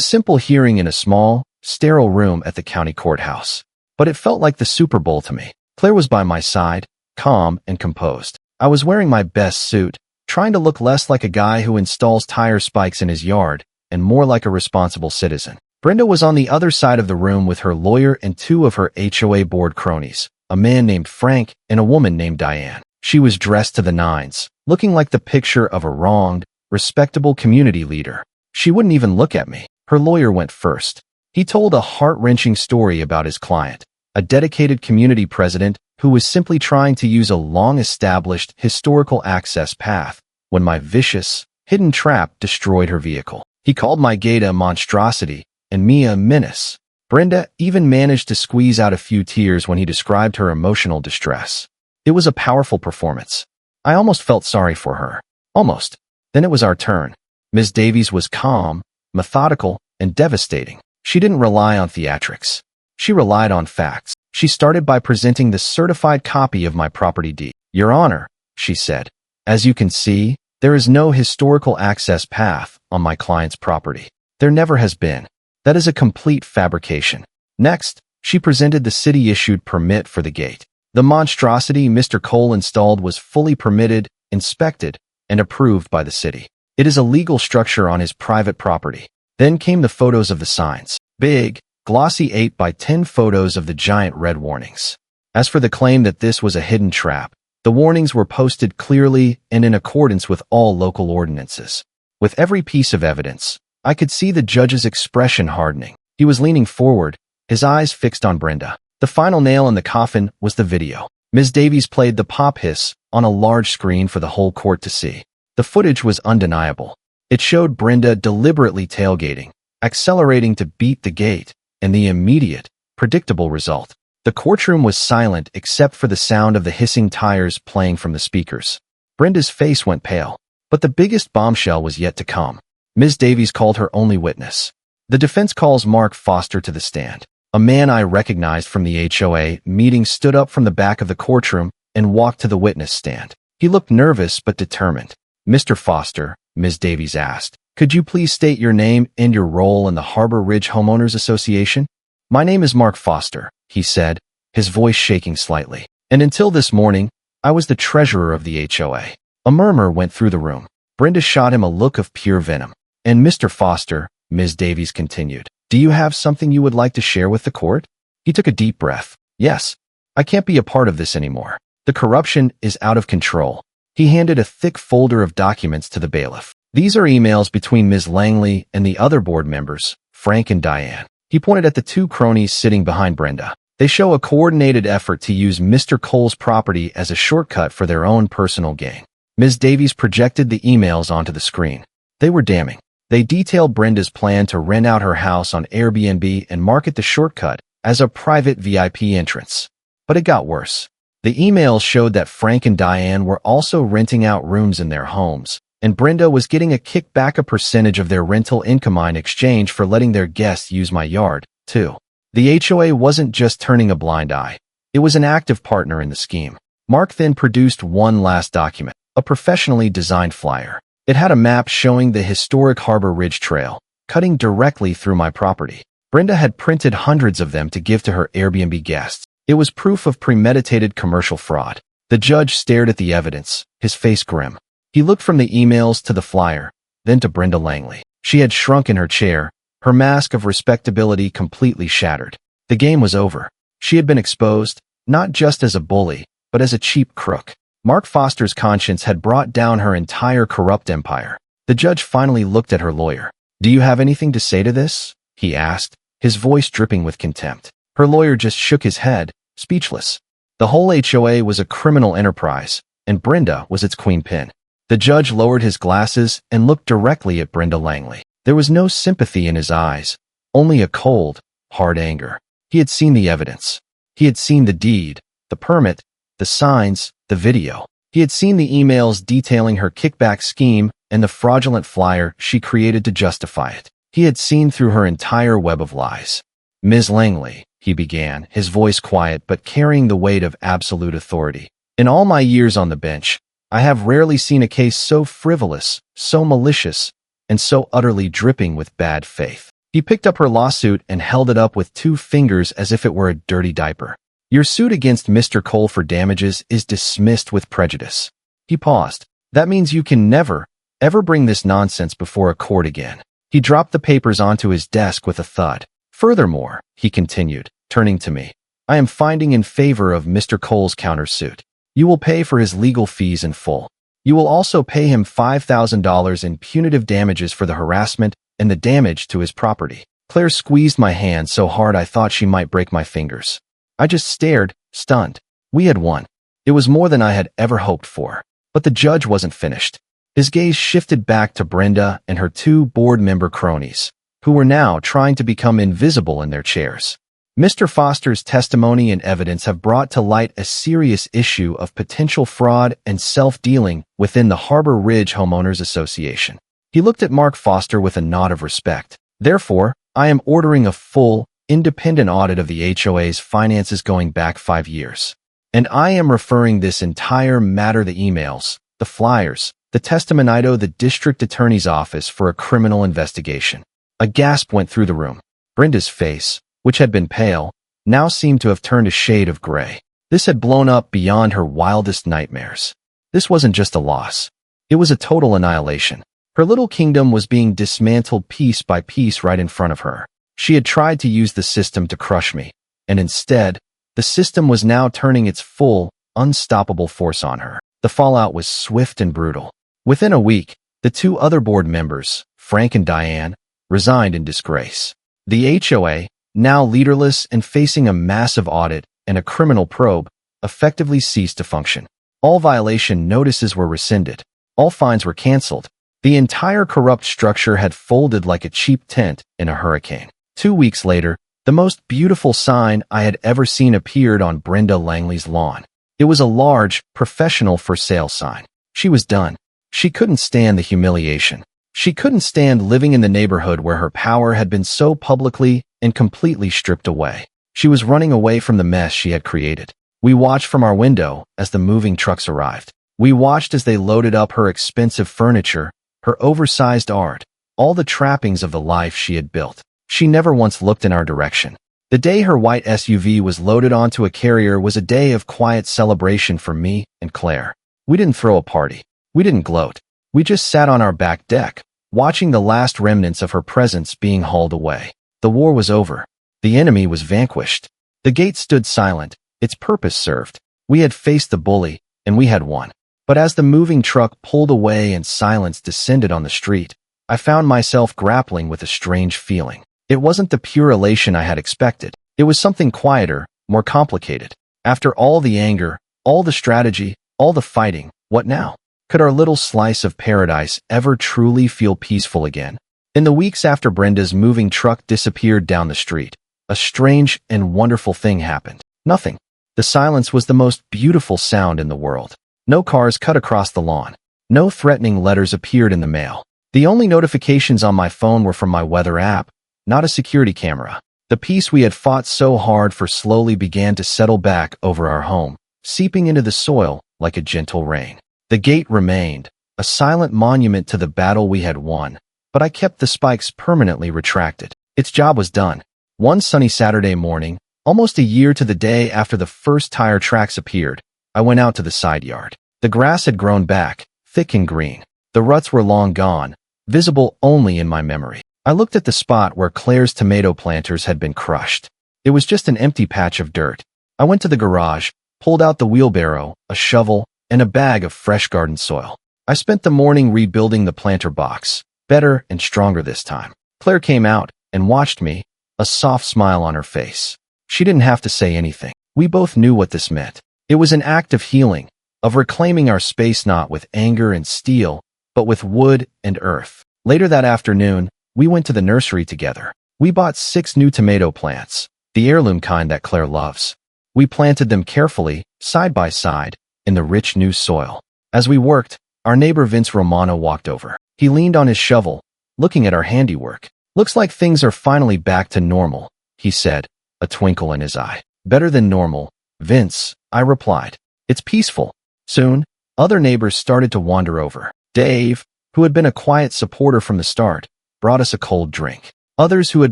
simple hearing in a small, sterile room at the county courthouse. But it felt like the Super Bowl to me. Claire was by my side, calm and composed. I was wearing my best suit, trying to look less like a guy who installs tire spikes in his yard and more like a responsible citizen. Brenda was on the other side of the room with her lawyer and two of her HOA board cronies, a man named Frank and a woman named Diane. She was dressed to the nines, looking like the picture of a wronged, respectable community leader. She wouldn't even look at me. Her lawyer went first. He told a heart-wrenching story about his client, a dedicated community president who was simply trying to use a long-established historical access path when my vicious, hidden trap destroyed her vehicle. He called my gate a monstrosity and me a menace. Brenda even managed to squeeze out a few tears when he described her emotional distress. It was a powerful performance. I almost felt sorry for her. Almost. Then it was our turn. Ms. Davies was calm, methodical, and devastating. She didn't rely on theatrics. She relied on facts. She started by presenting the certified copy of my property deed. Your Honor, she said, as you can see, there is no historical access path on my client's property. There never has been. That is a complete fabrication. Next, she presented the city-issued permit for the gate. The monstrosity Mr. Cole installed was fully permitted, inspected, and approved by the city. It is a legal structure on his private property. Then came the photos of the signs. Big, glossy 8 by 10 photos of the giant red warnings. As for the claim that this was a hidden trap, the warnings were posted clearly and in accordance with all local ordinances. With every piece of evidence, I could see the judge's expression hardening. He was leaning forward, his eyes fixed on Brenda. The final nail in the coffin was the video. Ms. Davies played the pop hiss on a large screen for the whole court to see. The footage was undeniable. It showed Brenda deliberately tailgating, accelerating to beat the gate, and the immediate, predictable result. The courtroom was silent except for the sound of the hissing tires playing from the speakers. Brenda's face went pale, but the biggest bombshell was yet to come. Ms. Davies called her only witness. The defense calls Mark Foster to the stand. A man I recognized from the HOA meeting stood up from the back of the courtroom and walked to the witness stand. He looked nervous but determined. Mr. Foster, Ms. Davies asked, could you please state your name and your role in the Harbor Ridge Homeowners Association? My name is Mark Foster, he said, his voice shaking slightly. And until this morning, I was the treasurer of the HOA. A murmur went through the room. Brenda shot him a look of pure venom. And Mr. Foster, Ms. Davies continued, do you have something you would like to share with the court? He took a deep breath. Yes, I can't be a part of this anymore. The corruption is out of control. He handed a thick folder of documents to the bailiff. These are emails between Ms. Langley and the other board members, Frank and Diane. He pointed at the two cronies sitting behind Brenda. They show a coordinated effort to use Mr. Cole's property as a shortcut for their own personal gain. Ms. Davies projected the emails onto the screen. They were damning. They detailed Brenda's plan to rent out her house on Airbnb and market the shortcut as a private VIP entrance. But it got worse. The emails showed that Frank and Diane were also renting out rooms in their homes, and Brenda was getting a kickback, a percentage of their rental income in exchange for letting their guests use my yard, too. The HOA wasn't just turning a blind eye. It was an active partner in the scheme. Mark then produced one last document, a professionally designed flyer. It had a map showing the historic Harbor Ridge Trail, cutting directly through my property. Brenda had printed hundreds of them to give to her Airbnb guests. It was proof of premeditated commercial fraud. The judge stared at the evidence, his face grim. He looked from the emails to the flyer, then to Brenda Langley. She had shrunk in her chair, her mask of respectability completely shattered. The game was over. She had been exposed, not just as a bully, but as a cheap crook. Mark Foster's conscience had brought down her entire corrupt empire. The judge finally looked at her lawyer. Do you have anything to say to this? He asked, his voice dripping with contempt. Her lawyer just shook his head, speechless. The whole HOA was a criminal enterprise, and Brenda was its queen pin. The judge lowered his glasses and looked directly at Brenda Langley. There was no sympathy in his eyes, only a cold, hard anger. He had seen the evidence. He had seen the deed, the permit, the signs, the video. He had seen the emails detailing her kickback scheme and the fraudulent flyer she created to justify it. He had seen through her entire web of lies. "Ms. Langley," he began, his voice quiet but carrying the weight of absolute authority. "In all my years on the bench, I have rarely seen a case so frivolous, so malicious, and so utterly dripping with bad faith." He picked up her lawsuit and held it up with 2 fingers as if it were a dirty diaper. "Your suit against Mr. Cole for damages is dismissed with prejudice." He paused. "That means you can never, ever bring this nonsense before a court again." He dropped the papers onto his desk with a thud. "Furthermore," he continued, turning to me, "I am finding in favor of Mr. Cole's countersuit. You will pay for his legal fees in full. You will also pay him $5,000 in punitive damages for the harassment and the damage to his property." Claire squeezed my hand so hard I thought she might break my fingers. I just stared, stunned. We had won. It was more than I had ever hoped for. But the judge wasn't finished. His gaze shifted back to Brenda and her 2 board member cronies, who were now trying to become invisible in their chairs. "Mr. Foster's testimony and evidence have brought to light a serious issue of potential fraud and self-dealing within the Harbor Ridge Homeowners Association." He looked at Mark Foster with a nod of respect. "Therefore, I am ordering a full, independent audit of the HOA's finances going back 5 years. And I am referring this entire matter, the emails, the flyers, the testimony to the district attorney's office for a criminal investigation." A gasp went through the room. Brenda's face, which had been pale, now seemed to have turned a shade of gray. This had blown up beyond her wildest nightmares. This wasn't just a loss. It was a total annihilation. Her little kingdom was being dismantled piece by piece right in front of her. She had tried to use the system to crush me, and instead, the system was now turning its full, unstoppable force on her. The fallout was swift and brutal. Within a week, the 2 other board members, Frank and Diane, resigned in disgrace. The HOA, now leaderless and facing a massive audit and a criminal probe, effectively ceased to function. All violation notices were rescinded. All fines were canceled. The entire corrupt structure had folded like a cheap tent in a hurricane. 2 weeks later, the most beautiful sign I had ever seen appeared on Brenda Langley's lawn. It was a large, professional for sale sign. She was done. She couldn't stand the humiliation. She couldn't stand living in the neighborhood where her power had been so publicly and completely stripped away. She was running away from the mess she had created. We watched from our window as the moving trucks arrived. We watched as they loaded up her expensive furniture, her oversized art, all the trappings of the life she had built. She never once looked in our direction. The day her white SUV was loaded onto a carrier was a day of quiet celebration for me and Claire. We didn't throw a party. We didn't gloat. We just sat on our back deck, watching the last remnants of her presence being hauled away. The war was over. The enemy was vanquished. The gate stood silent, its purpose served. We had faced the bully, and we had won. But as the moving truck pulled away and silence descended on the street, I found myself grappling with a strange feeling. It wasn't the pure elation I had expected. It was something quieter, more complicated. After all the anger, all the strategy, all the fighting, what now? Could our little slice of paradise ever truly feel peaceful again? In the weeks after Brenda's moving truck disappeared down the street, a strange and wonderful thing happened. Nothing. The silence was the most beautiful sound in the world. No cars cut across the lawn. No threatening letters appeared in the mail. The only notifications on my phone were from my weather app, not a security camera. The peace we had fought so hard for slowly began to settle back over our home, seeping into the soil like a gentle rain. The gate remained, a silent monument to the battle we had won, but I kept the spikes permanently retracted. Its job was done. One sunny Saturday morning, almost a year to the day after the first tire tracks appeared, I went out to the side yard. The grass had grown back, thick and green. The ruts were long gone, visible only in my memory. I looked at the spot where Claire's tomato planters had been crushed. It was just an empty patch of dirt. I went to the garage, pulled out the wheelbarrow, a shovel, and a bag of fresh garden soil. I spent the morning rebuilding the planter box, better and stronger this time. Claire came out and watched me, a soft smile on her face. She didn't have to say anything. We both knew what this meant. It was an act of healing, of reclaiming our space not with anger and steel, but with wood and earth. Later that afternoon, we went to the nursery together. We bought 6 new tomato plants, the heirloom kind that Claire loves. We planted them carefully, side by side, in the rich new soil. As we worked, Our neighbor Vince Romano walked over. He leaned on his shovel, looking at our handiwork. Looks like things are finally back to normal, he said, a twinkle in his eye. Better than normal, Vince, I replied. It's peaceful. Soon, other neighbors started to wander over. Dave, who had been a quiet supporter from the start, brought us a cold drink. Others who had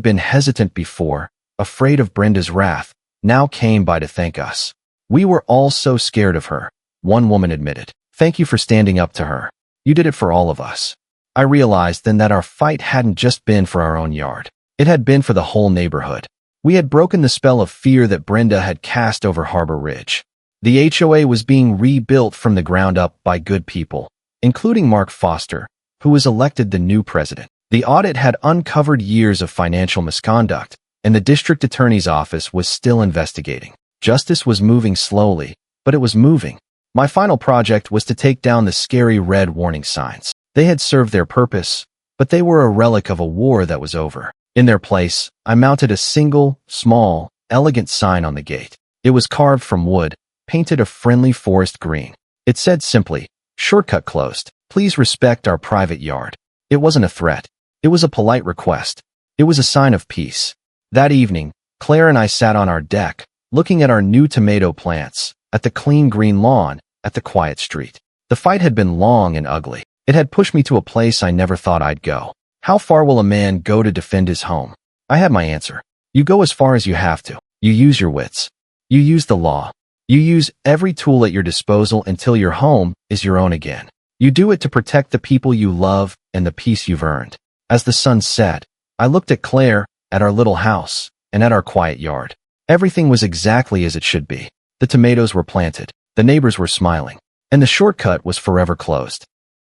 been hesitant before, afraid of Brenda's wrath, now came by to thank us. We were all so scared of her, one woman admitted. Thank you for standing up to her. You did it for all of us. I realized then that our fight hadn't just been for our own yard. It had been for the whole neighborhood. We had broken the spell of fear that Brenda had cast over Harbor Ridge. The HOA was being rebuilt from the ground up by good people, including Mark Foster, who was elected the new president. The audit had uncovered years of financial misconduct, and the district attorney's office was still investigating. Justice was moving slowly, but it was moving. My final project was to take down the scary red warning signs. They had served their purpose, but they were a relic of a war that was over. In their place, I mounted a single, small, elegant sign on the gate. It was carved from wood, painted a friendly forest green. It said simply, "Shortcut closed. Please respect our private yard." It wasn't a threat. It was a polite request. It was a sign of peace. That evening, Claire and I sat on our deck, looking at our new tomato plants, at the clean green lawn, at the quiet street. The fight had been long and ugly. It had pushed me to a place I never thought I'd go. How far will a man go to defend his home? I had my answer. You go as far as you have to. You use your wits. You use the law. You use every tool at your disposal until your home is your own again. You do it to protect the people you love and the peace you've earned. As the sun set, I looked at Claire, at our little house, and at our quiet yard. Everything was exactly as it should be. The tomatoes were planted. The neighbors were smiling. And the shortcut was forever closed.